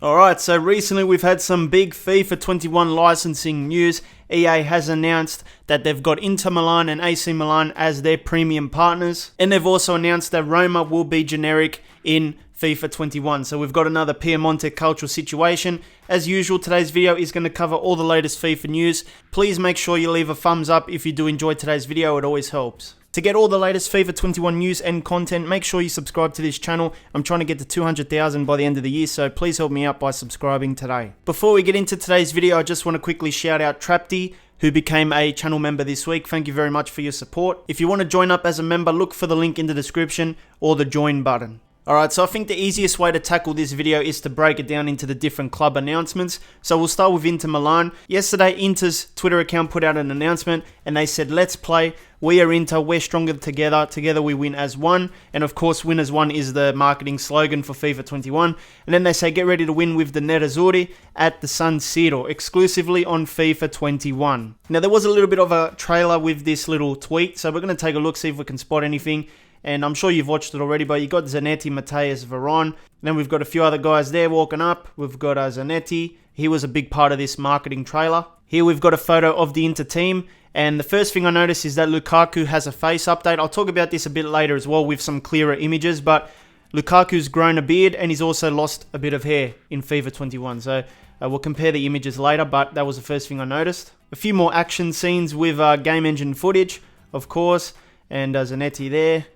Alright, so recently we've had some big FIFA 21 licensing news. EA has announced that they've got Inter Milan and AC Milan as their premium partners. And they've also announced that Roma will be generic in FIFA 21. So we've got another Piemonte cultural situation. As usual, today's video is going to cover all the latest FIFA news. Please make sure you leave a thumbs up if you do enjoy today's video, it always helps. To get all the latest FIFA 21 news and content, make sure you subscribe to this channel. I'm trying to get to 200,000 by the end of the year, so please help me out by subscribing today. Before we get into today's video, I just want to quickly shout out Trapty, who became a channel member this week. Thank you very much for your support. If you want to join up as a member, look for the link in the description or the join button. Alright, so I think the easiest way to tackle this video is to break it down into the different club announcements. So we'll start with Inter Milan. Yesterday, Inter's Twitter account put out an announcement and they said, "Let's play. We are Inter. We're stronger together. Together we win as one." And of course, win as one is the marketing slogan for FIFA 21. And then they say, "Get ready to win with the Nerazzurri at the San Siro, exclusively on FIFA 21. Now, there was a little bit of a trailer with this little tweet, so we're going to take a look, see if we can spot anything. And I'm sure you've watched it already, but you got Zanetti, Mateus, Veron. Then we've got a few other guys there walking up. We've got Zanetti. He was a big part of this marketing trailer. Here we've got a photo of the Inter team. And the first thing I noticed is that Lukaku has a face update. I'll talk about this a bit later as well with some clearer images. But Lukaku's grown a beard and he's also lost a bit of hair in FIFA 21. So we'll compare the images later, but that was the first thing I noticed. A few more action scenes with game engine footage, of course. And Zanetti there.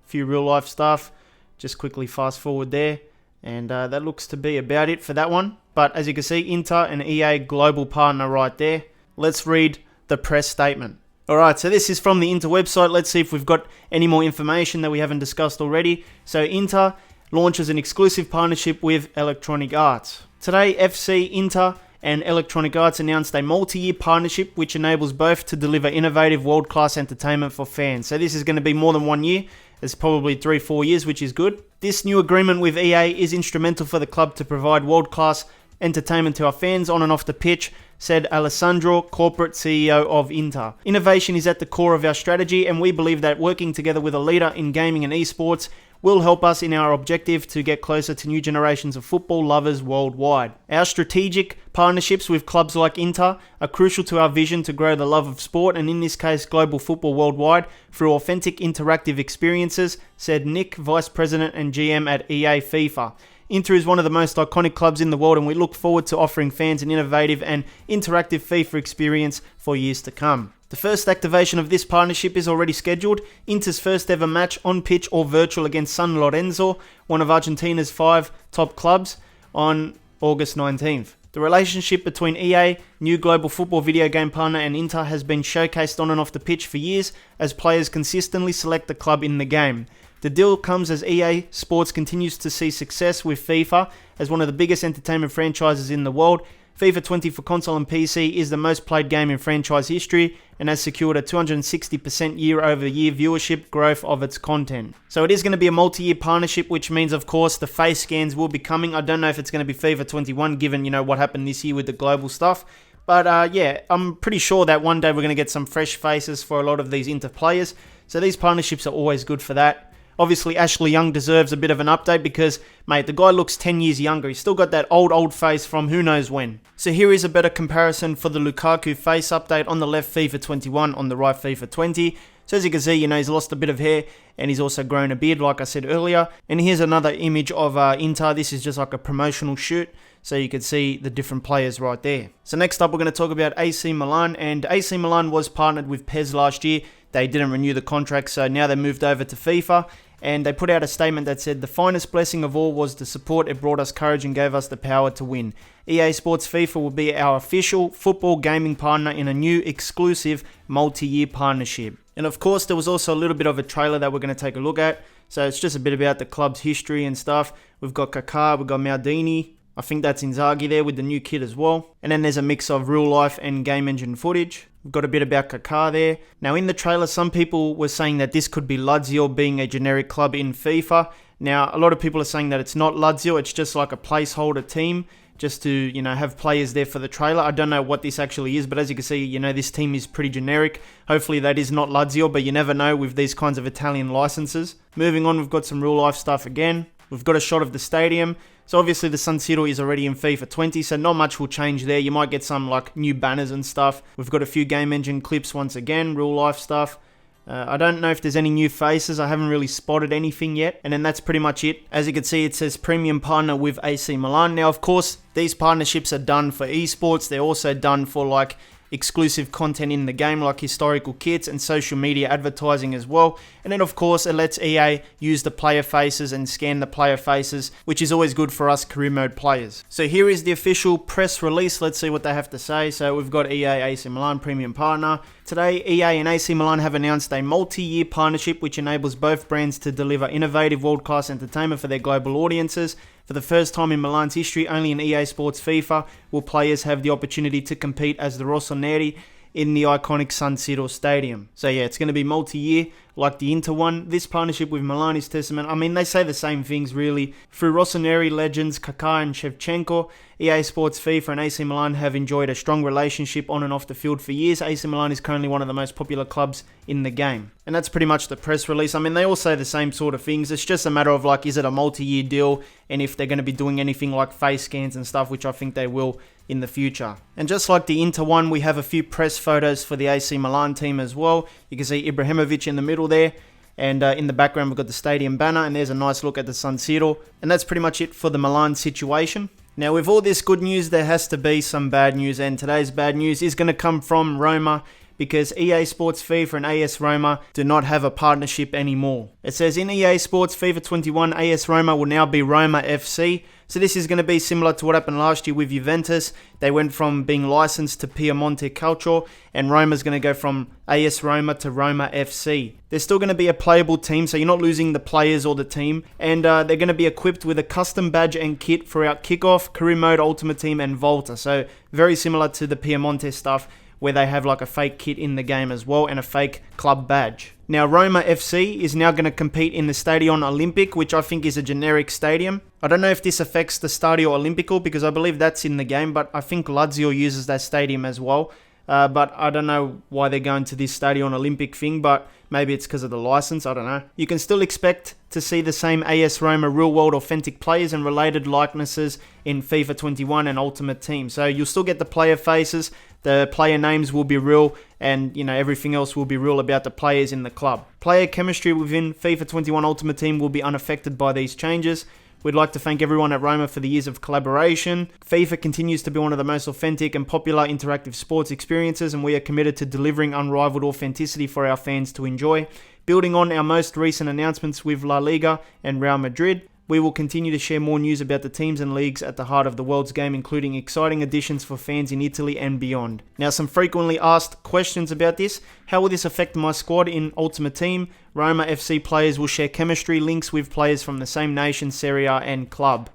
Few real life stuff. Just quickly fast forward there, and that looks to be about it for that one. But as you can see, Inter and EA global partner right there. Let's read the press statement. Alright, so this is from the Inter website. Let's see if we've got any more information that we haven't discussed already. So Inter launches an exclusive partnership with Electronic Arts. Today, FC, Inter and Electronic Arts announced a multi-year partnership which enables both to deliver innovative world-class entertainment for fans. So this is going to be more than 1 year. It's probably 3-4 years, which is good. This new agreement with EA is instrumental for the club to provide world-class entertainment to our fans on and off the pitch, said Alessandro, corporate CEO of Inter. Innovation is at the core of our strategy, and we believe that working together with a leader in gaming and esports will help us in our objective to get closer to new generations of football lovers worldwide. Our strategic partnerships with clubs like Inter are crucial to our vision to grow the love of sport, and in this case, global football worldwide, through authentic interactive experiences, said Nick, Vice President and GM at EA FIFA. Inter is one of the most iconic clubs in the world, and we look forward to offering fans an innovative and interactive FIFA experience for years to come. The first activation of this partnership is already scheduled. Inter's first ever match on pitch or virtual against San Lorenzo, one of Argentina's 5 top clubs, on August 19th. The relationship between EA, new global football video game partner, and Inter has been showcased on and off the pitch for years as players consistently select the club in the game. The deal comes as EA Sports continues to see success with FIFA as one of the biggest entertainment franchises in the world. FIFA 20 for console and PC is the most played game in franchise history and has secured a 260% year-over-year viewership growth of its content. So it is going to be a multi-year partnership, which means, of course, the face scans will be coming. I don't know if it's going to be FIFA 21, given, what happened this year with the global stuff. But yeah, I'm pretty sure that one day we're going to get some fresh faces for a lot of these Inter players. So these partnerships are always good for that. Obviously, Ashley Young deserves a bit of an update because, mate, the guy looks 10 years younger. He's still got that old face from who knows when. So here is a better comparison for the Lukaku face update. On the left, FIFA 21. On the right, FIFA 20. So as you can see, he's lost a bit of hair and he's also grown a beard, like I said earlier. And here's another image of Inter. This is just like a promotional shoot. So you can see the different players right there. So next up, we're going to talk about AC Milan. And AC Milan was partnered with PES last year. They didn't renew the contract, so now they moved over to FIFA. And they put out a statement that said, "The finest blessing of all was the support. It brought us courage and gave us the power to win. EA Sports FIFA will be our official football gaming partner in a new exclusive multi-year partnership." And of course, there was also a little bit of a trailer that we're going to take a look at. So it's just a bit about the club's history and stuff. We've got Kaká, we've got Maldini. I think that's Inzaghi there with the new kit as well. And then there's a mix of real life and game engine footage. We've got a bit about Kaká there. Now in the trailer, some people were saying that this could be Lazio being a generic club in FIFA. Now a lot of people are saying that it's not Lazio, it's just like a placeholder team, just to, have players there for the trailer. I don't know what this actually is, but as you can see, this team is pretty generic. Hopefully that is not Lazio, but you never know with these kinds of Italian licenses. Moving on, we've got some real life stuff again. We've got a shot of the stadium. So obviously the San Siro is already in FIFA 20, so not much will change there. You might get some like new banners and stuff. We've got a few game engine clips once again, real life stuff. I don't know if there's any new faces. I haven't really spotted anything yet. And then that's pretty much it. As you can see, it says premium partner with AC Milan. Now, of course, these partnerships are done for esports. They're also done for like exclusive content in the game, like historical kits and social media advertising as well. And then of course it lets EA use the player faces and scan the player faces, which is always good for us career mode players. So here is the official press release. Let's see what they have to say. So we've got EA AC Milan premium partner. Today, EA and AC Milan have announced a multi-year partnership which enables both brands to deliver innovative world-class entertainment for their global audiences. For the first time in Milan's history, only in EA Sports FIFA will players have the opportunity to compete as the Rossoneri in the iconic San Siro Stadium. So yeah, it's going to be multi-year like the Inter one. This partnership with Milan is testament. I mean, they say the same things really. Through Rossoneri legends Kaká and Shevchenko, EA Sports FIFA and AC Milan have enjoyed a strong relationship on and off the field for years. AC Milan is currently one of the most popular clubs in the game. And that's pretty much the press release. I mean, they all say the same sort of things. It's just a matter of like, is it a multi-year deal? And if they're going to be doing anything like face scans and stuff, which I think they will in the future. And just like the Inter one, we have a few press photos for the AC Milan team as well. You can see Ibrahimovic in the middle there. And in the background, we've got the stadium banner. And there's a nice look at the San Siro. And that's pretty much it for the Milan situation. Now, with all this good news, there has to be some bad news. And today's bad news is going to come from Roma, because EA Sports FIFA and AS Roma do not have a partnership anymore. It says in EA Sports FIFA 21, AS Roma will now be Roma FC. So this is going to be similar to what happened last year with Juventus. They went from being licensed to Piemonte Calcio, and Roma's going to go from AS Roma to Roma FC. They're still going to be a playable team, so you're not losing the players or the team. And they're going to be equipped with a custom badge and kit throughout Kickoff, Career Mode, Ultimate Team, and Volta. So very similar to the Piemonte stuff, where they have like a fake kit in the game as well and a fake club badge. Now, Roma FC is now going to compete in the Stadion Olimpic, which I think is a generic stadium. I don't know if this affects the Stadio Olimpico because I believe that's in the game, but I think Lazio uses that stadium as well. But I don't know why they're going to this Stadion Olimpic thing, but maybe it's because of the license, I don't know. You can still expect to see the same AS Roma real-world authentic players and related likenesses in FIFA 21 and Ultimate Team. So you'll still get the player faces, the player names will be real, and everything else will be real about the players in the club. Player chemistry within FIFA 21 Ultimate Team will be unaffected by these changes. We'd like to thank everyone at Roma for the years of collaboration. FIFA continues to be one of the most authentic and popular interactive sports experiences, and we are committed to delivering unrivaled authenticity for our fans to enjoy. Building on our most recent announcements with La Liga and Real Madrid, we will continue to share more news about the teams and leagues at the heart of the world's game, including exciting additions for fans in Italy and beyond. Now, some frequently asked questions about this. How will this affect my squad in Ultimate Team? Roma FC players will share chemistry links with players from the same nation, Serie A and club.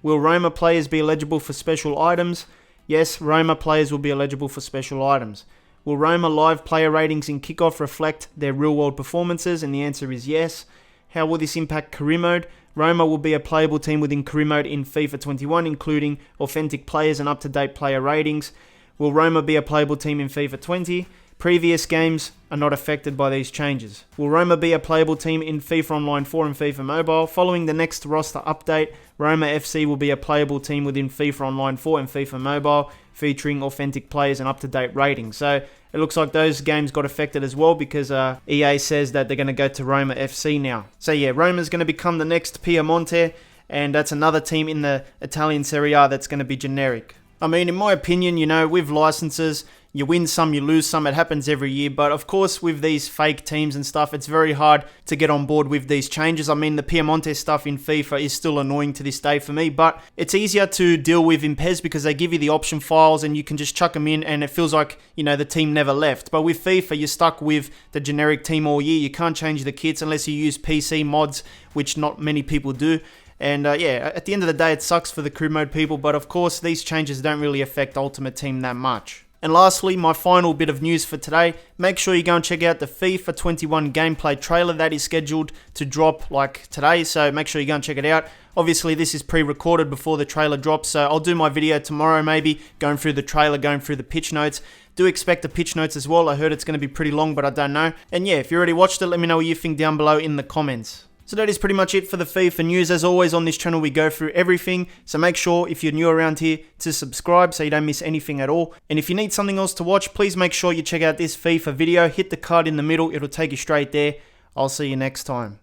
Will Roma players be eligible for special items? Yes, Roma players will be eligible for special items. Will Roma live player ratings in Kickoff reflect their real-world performances? And the answer is yes. How will this impact Career Mode? Roma will be a playable team within Career Mode in FIFA 21, including authentic players and up-to-date player ratings. Will Roma be a playable team in FIFA 20? Previous games are not affected by these changes. Will Roma be a playable team in FIFA Online 4 and FIFA Mobile? Following the next roster update, Roma FC will be a playable team within FIFA Online 4 and FIFA Mobile, featuring authentic players and up-to-date ratings. So it looks like those games got affected as well because EA says that they're going to go to Roma FC now. So yeah, Roma's going to become the next Piemonte, and that's another team in the Italian Serie A that's going to be generic. I mean, in my opinion, with licenses, you win some, you lose some. It happens every year. But of course, with these fake teams and stuff, it's very hard to get on board with these changes. I mean, the Piemonte stuff in FIFA is still annoying to this day for me. But it's easier to deal with in PES because they give you the option files and you can just chuck them in and it feels like, the team never left. But with FIFA, you're stuck with the generic team all year. You can't change the kits unless you use PC mods, which not many people do. And at the end of the day, it sucks for the Career Mode people, but of course, these changes don't really affect Ultimate Team that much. And lastly, my final bit of news for today, make sure you go and check out the FIFA 21 gameplay trailer that is scheduled to drop like today, so make sure you go and check it out. Obviously, this is pre-recorded before the trailer drops, so I'll do my video tomorrow maybe, going through the trailer, going through the pitch notes. Do expect the pitch notes as well. I heard it's going to be pretty long, but I don't know. And yeah, if you already watched it, let me know what you think down below in the comments. So that is pretty much it for the FIFA news. As always on this channel we go through everything, so make sure if you're new around here to subscribe so you don't miss anything at all. And if you need something else to watch, please make sure you check out this FIFA video, hit the card in the middle, it'll take you straight there. I'll see you next time.